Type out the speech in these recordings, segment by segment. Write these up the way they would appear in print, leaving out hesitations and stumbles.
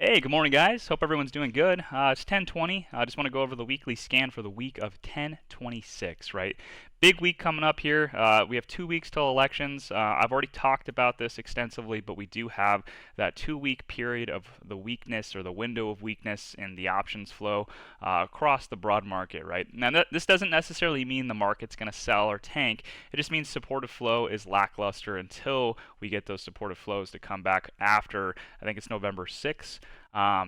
Hey, good morning, guys. Hope everyone's doing good. It's 10:20. I just want to go over the weekly scan for the week of 10/26, right? Big week coming up here. We have 2 weeks till elections. I've already talked about this extensively, but we do have that 2 week period of the weakness or the window of weakness in the options flow across the broad market, right? Now, this doesn't necessarily mean the market's going to sell or tank. It just means supportive flow is lackluster until we get those supportive flows to come back after, I think it's November 6th.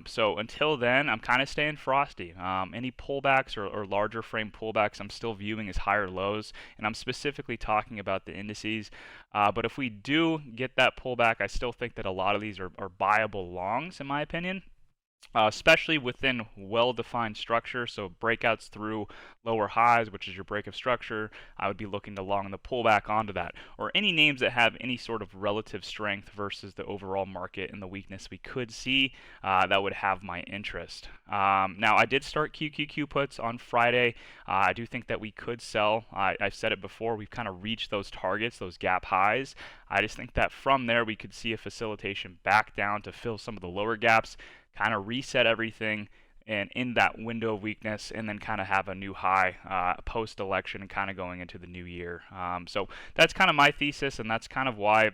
So until then, I'm kind of staying frosty. Any pullbacks or larger frame pullbacks, I'm still viewing as higher lows, and I'm specifically talking about the indices. But if we do get that pullback, I still think that a lot of these are buyable longs, in my opinion. Especially within well-defined structure, so breakouts through lower highs, which is your break of structure, I would be looking to long the pullback onto that, or any names that have any sort of relative strength versus the overall market and the weakness we could see, that would have my interest. Now, I did start QQQ puts on Friday. I do think that we could sell. I've said it before, we've kind of reached those targets, those gap highs. I just think that from there we could see a facilitation back down to fill some of the lower gaps, kind of reset everything and in that window of weakness, and then kind of have a new high post-election and kind of going into the new year. So that's kind of my thesis, and that's kind of why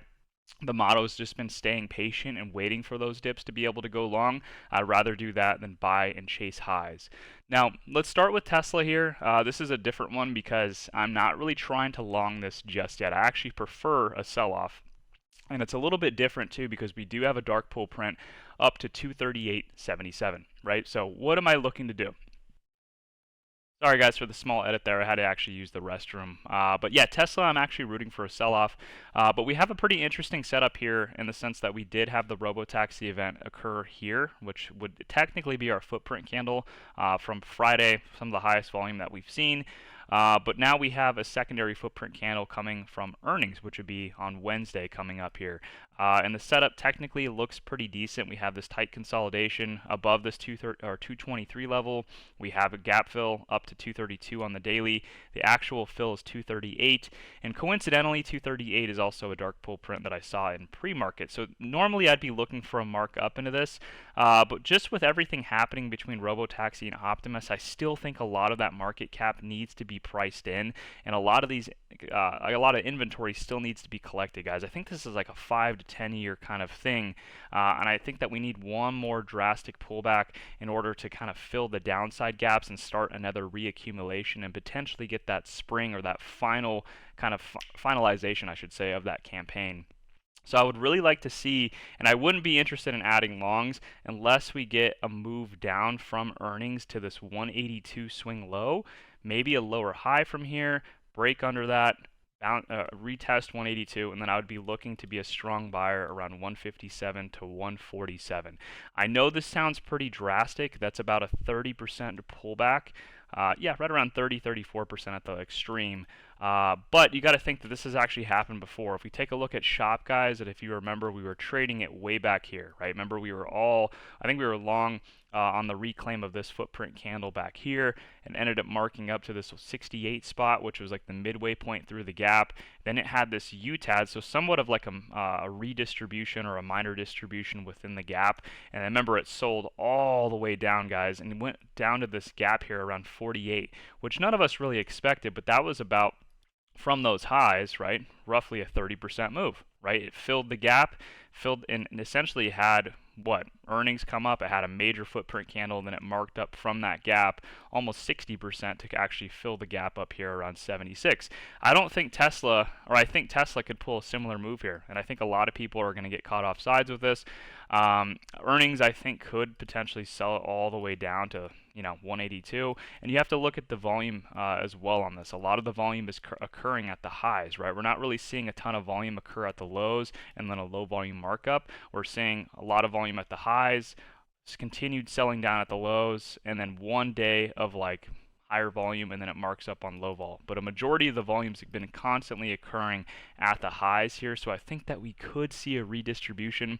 the motto has just been staying patient and waiting for those dips to be able to go long. I'd rather do that than buy and chase highs. Now, let's start with Tesla here. This is a different one because I'm not really trying to long this just yet. I actually prefer a sell-off. And it's a little bit different too because we do have a dark pool print up to 238.77, right? So what am I looking to do? Sorry guys for the small edit there. I had to actually use the restroom. But yeah, Tesla, I'm actually rooting for a sell-off. But we have a pretty interesting setup here in the sense that we did have the robotaxi event occur here, which would technically be our footprint candle from Friday, some of the highest volume that we've seen. But now we have a secondary footprint candle coming from earnings, which would be on Wednesday coming up here. And the setup technically looks pretty decent. We have this tight consolidation above this 223 level. We have a gap fill up to 232 on the daily. The actual fill is 238. And coincidentally, 238 is also a dark pool print that I saw in pre-market. So normally I'd be looking for a mark up into this. But just with everything happening between Robotaxi and Optimus, I still think a lot of that market cap needs to be priced in, and a lot of inventory still needs to be collected, guys. I think this is like a 5 to 10 year kind of thing, and I think that we need one more drastic pullback in order to kind of fill the downside gaps and start another reaccumulation and potentially get that spring or that final kind of finalization, I should say, of that campaign. So I would really like to see, and I wouldn't be interested in adding longs unless we get a move down from earnings to this 182 swing low, maybe a lower high from here, break under that, retest 182, and then I would be looking to be a strong buyer around 157 to 147. I know this sounds pretty drastic. That's about a 30% pullback. Yeah, right around 34% at the extreme. But you got to think that this has actually happened before. If we take a look at shop, guys, that if you remember, we were trading it way back here, right? Remember, I think we were long on the reclaim of this footprint candle back here and ended up marking up to this 68 spot, which was like the midway point through the gap. Then it had this UTAD, so somewhat of like a redistribution or a minor distribution within the gap. And I remember it sold all the way down, guys, and went down to this gap here around 48, which none of us really expected, but that was about from those highs, right? Roughly a 30% move, right? It filled the gap, filled and essentially had what earnings come up. It had a major footprint candle, and then it marked up from that gap almost 60% to actually fill the gap up here around 76. I think Tesla could pull a similar move here, and I think a lot of people are going to get caught off sides with this. Earnings, I think, could potentially sell it all the way down to 182, and you have to look at the volume as well on this. A lot of the volume is occurring at the highs, right? We're not really seeing a ton of volume occur at the lows and then a low volume markup. We're seeing a lot of volume at the highs, continued selling down at the lows, and then one day of like higher volume, and then it marks up on low vol. But a majority of the volumes have been constantly occurring at the highs here, so I think that we could see a redistribution.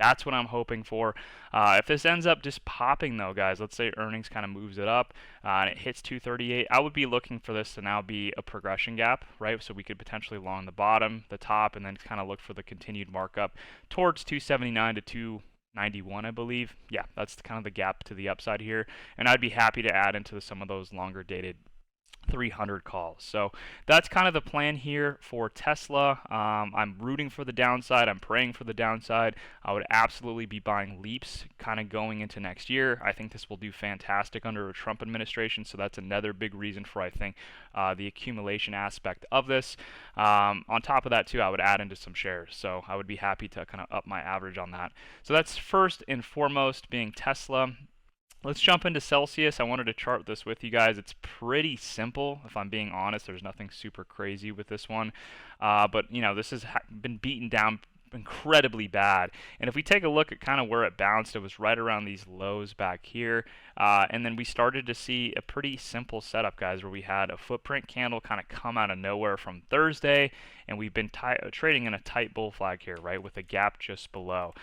That's what I'm hoping for. If this ends up just popping though, guys, let's say earnings kind of moves it up and it hits 238, I would be looking for this to now be a progression gap, right? So we could potentially long the bottom, the top, and then kind of look for the continued markup towards 279 to 91, I believe. Yeah, that's kind of the gap to the upside here. And I'd be happy to add into some of those longer dated 300 calls. So that's kind of the plan here for Tesla. I'm rooting for the downside. I'm praying for the downside. I would absolutely be buying leaps kind of going into next year. I think this will do fantastic under a Trump administration. So that's another big reason for, I think, the accumulation aspect of this. On top of that, too, I would add into some shares. So I would be happy to kind of up my average on that. So that's first and foremost being Tesla. Let's jump into Celsius. I wanted to chart this with you guys. It's pretty simple, if I'm being honest. There's nothing super crazy with this one. But, this has been beaten down incredibly bad. And if we take a look at kind of where it bounced, it was right around these lows back here. And then we started to see a pretty simple setup, guys, where we had a footprint candle kind of come out of nowhere from Thursday, and we've been trading in a tight bull flag here, right, with a gap just below.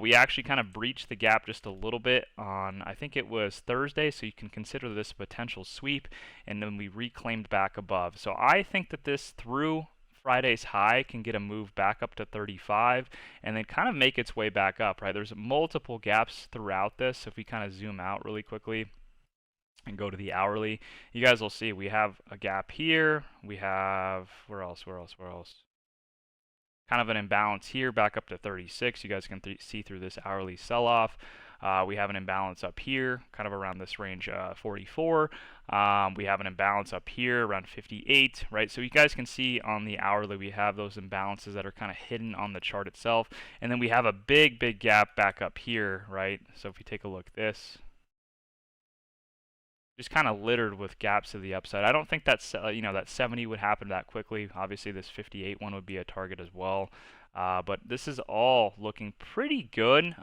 We actually kind of breached the gap just a little bit on, I think it was Thursday, so you can consider this a potential sweep, and then we reclaimed back above. So I think that this through Friday's high can get a move back up to 35 and then kind of make its way back up, right? There's multiple gaps throughout this. If we kind of zoom out really quickly and go to the hourly, you guys will see we have a gap here. We have, where else? Kind of an imbalance here back up to 36. You guys can see through this hourly sell-off. We have an imbalance up here, kind of around this range, 44. We have an imbalance up here around 58, right? So you guys can see on the hourly, we have those imbalances that are kind of hidden on the chart itself. And then we have a big gap back up here, right? So if we take a look at this, just kind of littered with gaps to the upside. I don't think that's that 70 would happen that quickly. Obviously, this 58 one would be a target as well. But this is all looking pretty good.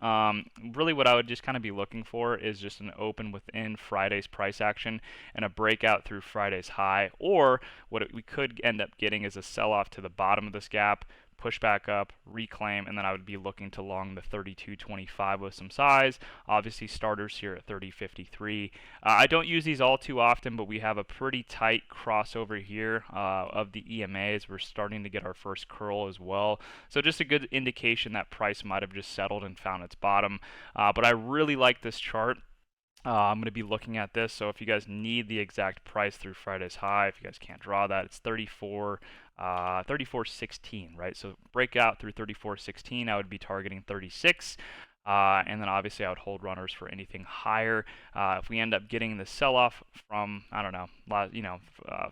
Really what I would just kind of be looking for is just an open within Friday's price action and a breakout through Friday's high. Or what we could end up getting is a sell-off to the bottom of this gap, push back up, reclaim, and then I would be looking to long the 32.25 with some size. Obviously, starters here at 30.53. I don't use these all too often, but we have a pretty tight crossover here of the EMAs. We're starting to get our first curl as well. So just a good indication that price might have just settled and found its bottom. But I really like this chart. I'm going to be looking at this, so if you guys need the exact price through Friday's high, if you guys can't draw that, it's 34.16, right? So breakout through 34.16, I would be targeting 36. And then obviously I would hold runners for anything higher. If we end up getting the sell-off from, I don't know,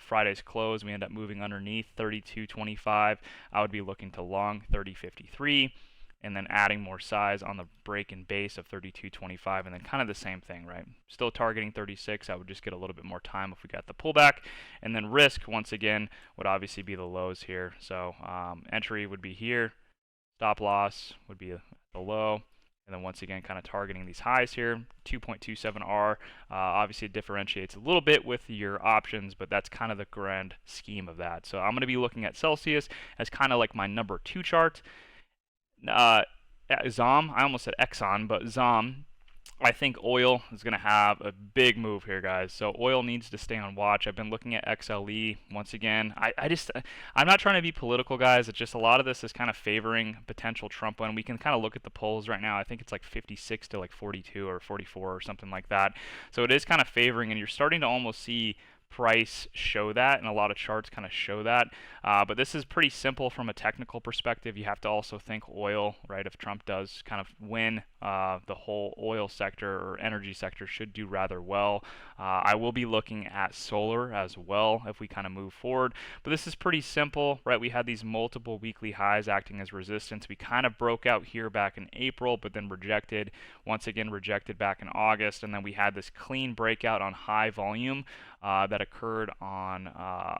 Friday's close, we end up moving underneath 32.25, I would be looking to long 30.53. And then adding more size on the break and base of 32.25, and then kind of the same thing, right? Still targeting 36. I would just get a little bit more time if we got the pullback. And then risk, once again, would obviously be the lows here. So entry would be here. Stop loss would be the low. And then once again, kind of targeting these highs here, 2.27R. Obviously, it differentiates a little bit with your options, but that's kind of the grand scheme of that. So I'm going to be looking at Celsius as kind of like my number 2 chart. ZOM, I almost said Exxon, but ZOM, I think oil is going to have a big move here, guys. So oil needs to stay on watch. I've been looking at XLE once again. I'm not trying to be political, guys. It's just a lot of this is kind of favoring potential Trump win. We can kind of look at the polls right now. I think it's like 56 to like 42 or 44 or something like that. So it is kind of favoring, and you're starting to almost see price show that, and a lot of charts kind of show that. But this is pretty simple from a technical perspective. You have to also think oil, right? If Trump does kind of win, the whole oil sector or energy sector should do rather well. I will be looking at solar as well if we kind of move forward. But this is pretty simple, right? We had these multiple weekly highs acting as resistance. We kind of broke out here back in April, but then rejected, once again rejected back in August, and then we had this clean breakout on high volume that occurred on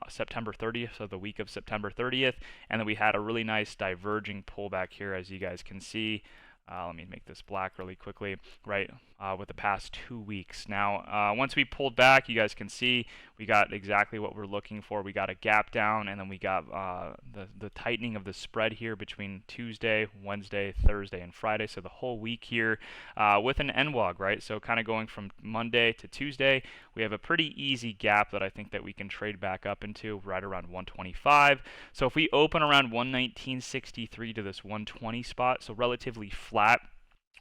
September 30th, so the week of September 30th, and then we had a really nice diverging pullback here, as you guys can see. Let me make this black really quickly, right, with the past 2 weeks. Now, once we pulled back, you guys can see we got exactly what we're looking for. We got a gap down, and then we got the tightening of the spread here between Tuesday, Wednesday, Thursday, and Friday, so the whole week here with an NWOG, right? So kind of going from Monday to Tuesday, we have a pretty easy gap that I think that we can trade back up into right around 125. So if we open around 119.63 to this 120 spot, so relatively flat,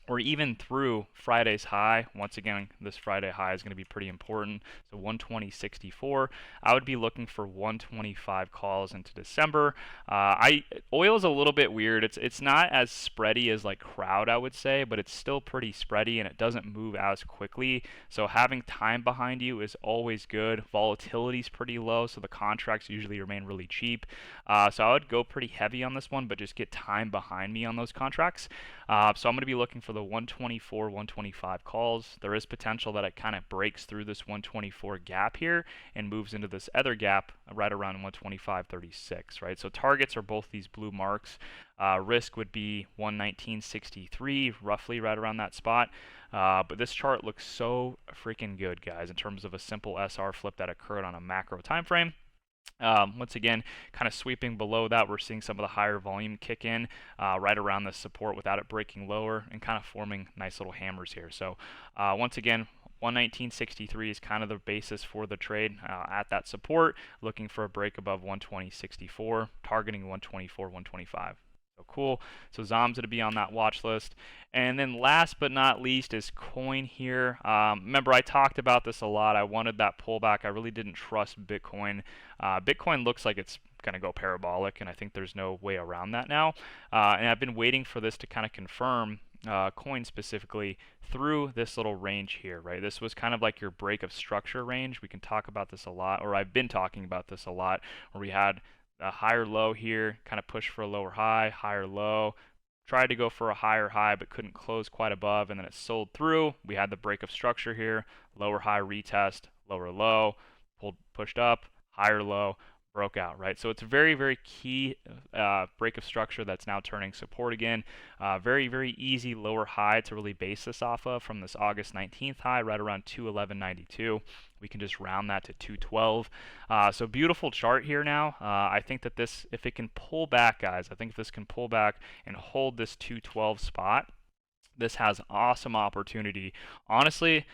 or even through Friday's high. Once again, this Friday high is going to be pretty important. So 120.64. I would be looking for 125 calls into December. Oil is a little bit weird. It's not as spready as like crowd, I would say, but it's still pretty spready and it doesn't move as quickly. So having time behind you is always good. Volatility is pretty low, so the contracts usually remain really cheap. So I would go pretty heavy on this one, but just get time behind me on those contracts. So I'm going to be looking for the 124, 125 calls. There is potential that it kind of breaks through this 124 gap here and moves into this other gap right around 125.36, right? So targets are both these blue marks. Risk would be 119.63, roughly right around that spot. But this chart looks so freaking good, guys, in terms of a simple SR flip that occurred on a macro time frame. Once again, kind of sweeping below that, we're seeing some of the higher volume kick in right around the support without it breaking lower and kind of forming nice little hammers here. So once again, 119.63 is kind of the basis for the trade at that support, looking for a break above 120.64, targeting 124, 125. So cool. So Zom's going to be on that watch list. And then last but not least is coin here. Remember, I talked about this a lot. I wanted that pullback. I really didn't trust Bitcoin. Bitcoin looks like it's going to go parabolic, and I think there's no way around that now. And I've been waiting for this to kind of confirm coin specifically through this little range here, right? This was kind of like your break of structure range. We can talk about this a lot, or I've been talking about this a lot, where we had a higher low here, kind of push for a lower high, higher low, tried to go for a higher high but couldn't close quite above, and then it sold through. We had the break of structure here, lower high retest, lower low, pushed up, higher low, broke out, right? So it's a very, very key break of structure that's now turning support again. Very, very easy lower high to really base this off of from this August 19th high right around 211.92. We can just round that to 212. So beautiful chart here now. I think that this, if it can pull back, guys, I think if this can pull back and hold this 212 spot, this has awesome opportunity. Honestly,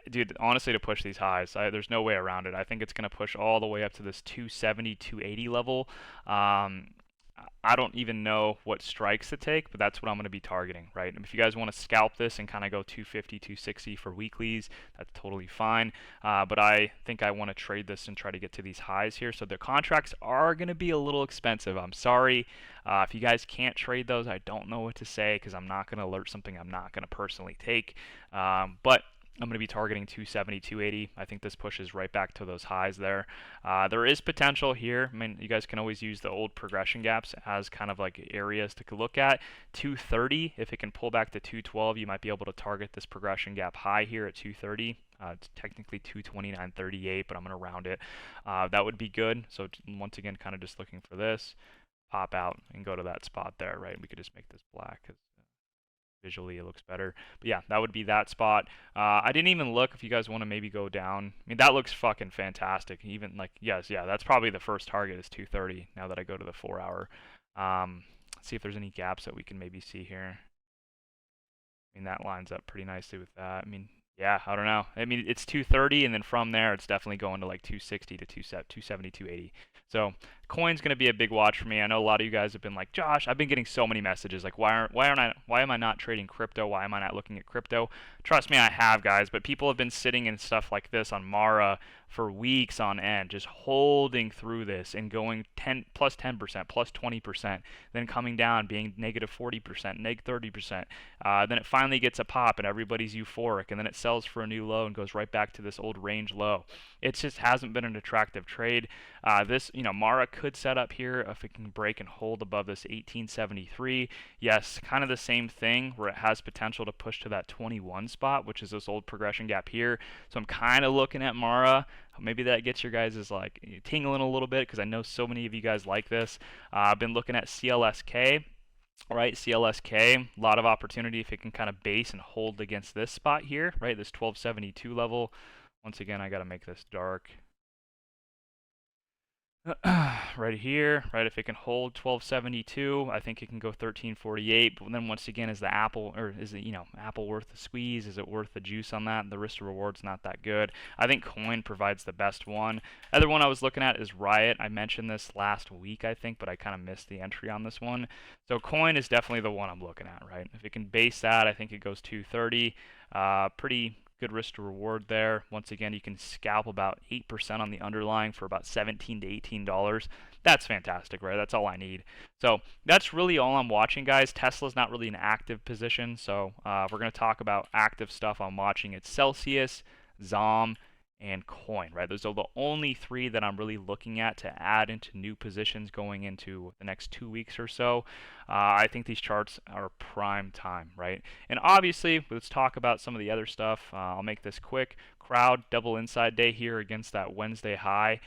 dude, honestly, to push these highs, there's no way around it. I think it's going to push all the way up to this 270, 280 level. I don't even know what strikes to take, but that's what I'm going to be targeting, right? And if you guys want to scalp this and kind of go 250, 260 for weeklies, that's totally fine. But I think I want to trade this and try to get to these highs here. So the contracts are going to be a little expensive. I'm sorry. If you guys can't trade those, I don't know what to say because I'm not going to alert something I'm not going to personally take. But I'm going to be targeting 270, 280. I think this pushes right back to those highs there. There is potential here. I mean, you guys can always use the old progression gaps as kind of like areas to look at. 230, if it can pull back to 212, you might be able to target this progression gap high here at 230. It's technically 229.38, but I'm going to round it. That would be good. So once again, kind of just looking for this. Pop out and go to that spot there, right? We could just make this black because visually it looks better. But yeah, that would be that spot. I didn't even look if you guys want to maybe go down. I mean, that looks fucking fantastic. Even like, yes, yeah, that's probably the first target is 230 now that I go to the 4 hour. Let's see if there's any gaps that we can maybe see here. I mean, that lines up pretty nicely with that. I mean, yeah, I don't know. I mean, it's 230, and then from there, it's definitely going to like 260 to 270, 280. So coin's going to be a big watch for me. I know a lot of you guys have been like, Josh, I've been getting so many messages like, why am I not trading crypto? Why am I not looking at crypto? Trust me, I have, guys, but people have been sitting in stuff like this on Mara for weeks on end, just holding through this and going 10 plus 10%, plus 20%, then coming down, being negative 40%, negative 30%. Then it finally gets a pop and everybody's euphoric, and then it sells for a new low and goes right back to this old range low. It just hasn't been an attractive trade. This, Mara could set up here if it can break and hold above this 1873. Yes, kind of the same thing where it has potential to push to that 21 spot, which is this old progression gap here. So I'm kind of looking at Mara. Maybe that gets your guys' like tingling a little bit because I know so many of you guys like this. I've been looking at CLSK. Right, CLSK, a lot of opportunity if it can kind of base and hold against this spot here, right, this 1272 level. Once again, I got to make this dark. right here, right? If it can hold 1272, I think it can go 1348. But then once again, is the Apple, or is it, Apple worth the squeeze? Is it worth the juice on that? The risk to reward's not that good. I think Coin provides the best one. Other one I was looking at is Riot. I mentioned this last week, I think, but I kind of missed the entry on this one. So Coin is definitely the one I'm looking at, right? If it can base that, I think it goes 230. Pretty good risk to reward there. Once again, you can scalp about 8% on the underlying for about $17 to $18. That's fantastic, right? That's all I need. So that's really all I'm watching, guys. Tesla's not really an active position, so if we're going to talk about active stuff I'm watching, it's Celsius, ZOM, and Coin, right? Those are the only three that I'm really looking at to add into new positions going into the next 2 weeks or so. I think these charts are prime time, right? And obviously, let's talk about some of the other stuff. I'll make this quick. Crowd, double inside day here against that Wednesday high.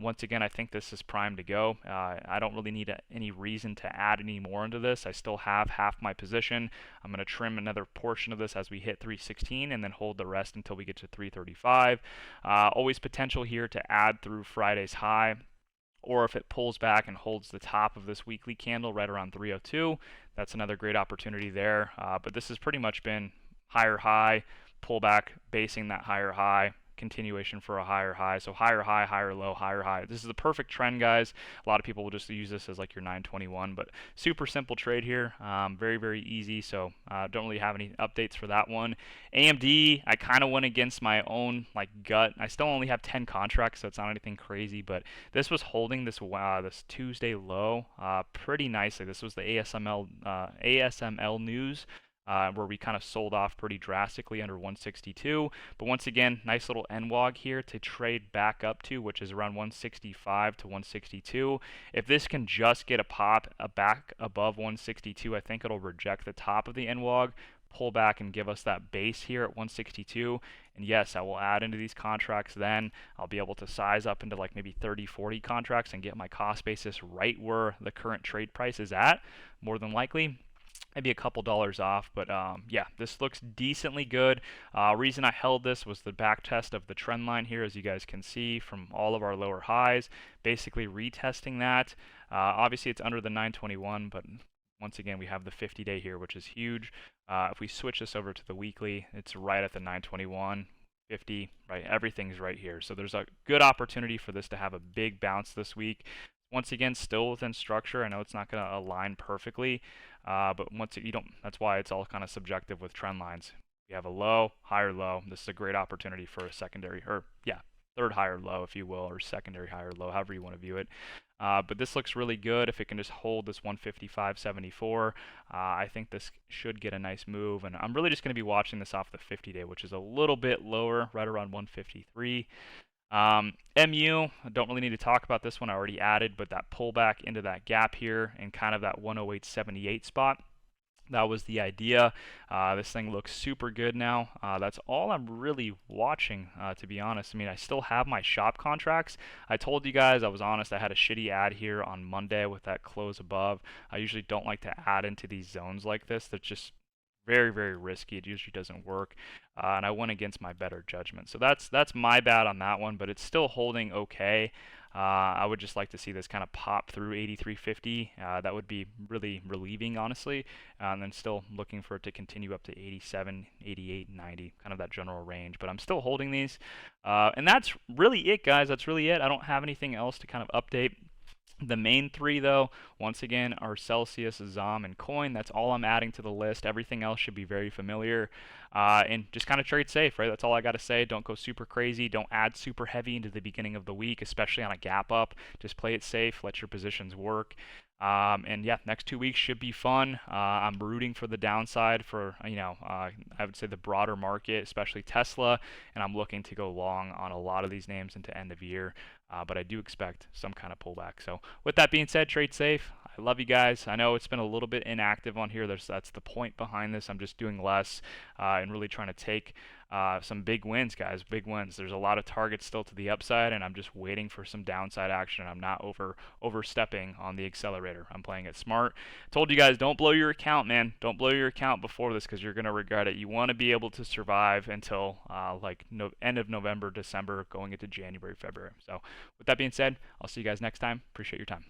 Once again, I think this is prime to go. I don't really need any reason to add any more into this. I still have half my position. I'm going to trim another portion of this as we hit 316 and then hold the rest until we get to 335. Always potential here to add through Friday's high, or if it pulls back and holds the top of this weekly candle right around 302, that's another great opportunity there. But this has pretty much been higher high, pullback, basing that higher high, continuation for a higher high. So higher high, higher low, higher high. This is the perfect trend, guys. A lot of people will just use this as like your 921, but super simple trade here. Very, very easy. So don't really have any updates for that one. AMD, I kind of went against my own like gut. I still only have 10 contracts, so it's not anything crazy, but this was holding this this Tuesday low pretty nicely. This was the ASML news. Where we kind of sold off pretty drastically under 162. But once again, nice little NWOG here to trade back up to, which is around 165 to 162. If this can just get a pop back above 162, I think it'll reject the top of the NWOG, pull back and give us that base here at 162. And yes, I will add into these contracts then. I'll be able to size up into like maybe 30, 40 contracts and get my cost basis right where the current trade price is at, more than likely. Maybe a couple dollars off, but yeah, this looks decently good. Reason I held this was the back test of the trend line here, as you guys can see from all of our lower highs, basically retesting that. Obviously, it's under the 921, but once again, we have the 50-day here, which is huge. If we switch this over to the weekly, it's right at the 921. 50, right? Everything's right here. So there's a good opportunity for this to have a big bounce this week. Once again, still within structure. I know it's not going to align perfectly, but once you don't, that's why it's all kind of subjective with trend lines. We have a low, higher low. This is a great opportunity for a secondary, or yeah, third higher low, if you will, or secondary higher low, however you want to view it. But this looks really good. If it can just hold this 155.74, I think this should get a nice move. And I'm really just going to be watching this off the 50-day, which is a little bit lower, right around 153. MU, I don't really need to talk about this one. I already added, but that pullback into that gap here and kind of that 108.78 spot. That was the idea. This thing looks super good now. That's all I'm really watching, to be honest. I mean, I still have my shop contracts. I told you guys, I was honest, I had a shitty ad here on Monday with that close above. I usually don't like to add into these zones like this. That's just very, very risky. It usually doesn't work, and I went against my better judgment. So that's my bad on that one, but it's still holding okay. I would just like to see this kind of pop through 83.50. That would be really relieving, honestly. And then still looking for it to continue up to 87, 88, 90, kind of that general range. But I'm still holding these. And that's really it, guys. That's really it. I don't have anything else to kind of update. The main three, though, once again, are Celsius, ZOM, and Coin. That's all I'm adding to the list. Everything else should be very familiar. And just kind of trade safe, right? That's all I got to say. Don't go super crazy. Don't add super heavy into the beginning of the week, especially on a gap up. Just play it safe. Let your positions work. And yeah, next 2 weeks should be fun. I'm rooting for the downside for, I would say the broader market, especially Tesla, and I'm looking to go long on a lot of these names into end of year. But I do expect some kind of pullback. So with that being said, trade safe. I love you guys. I know it's been a little bit inactive on here. That's the point behind this. I'm just doing less and really trying to take some big wins, guys. Big wins. There's a lot of targets still to the upside, and I'm just waiting for some downside action. I'm not overstepping on the accelerator. I'm playing it smart. Told you guys, don't blow your account, man. Don't blow your account before this because you're gonna regret it. You want to be able to survive until end of November, December, going into January, February. So with that being said, I'll see you guys next time. Appreciate your time.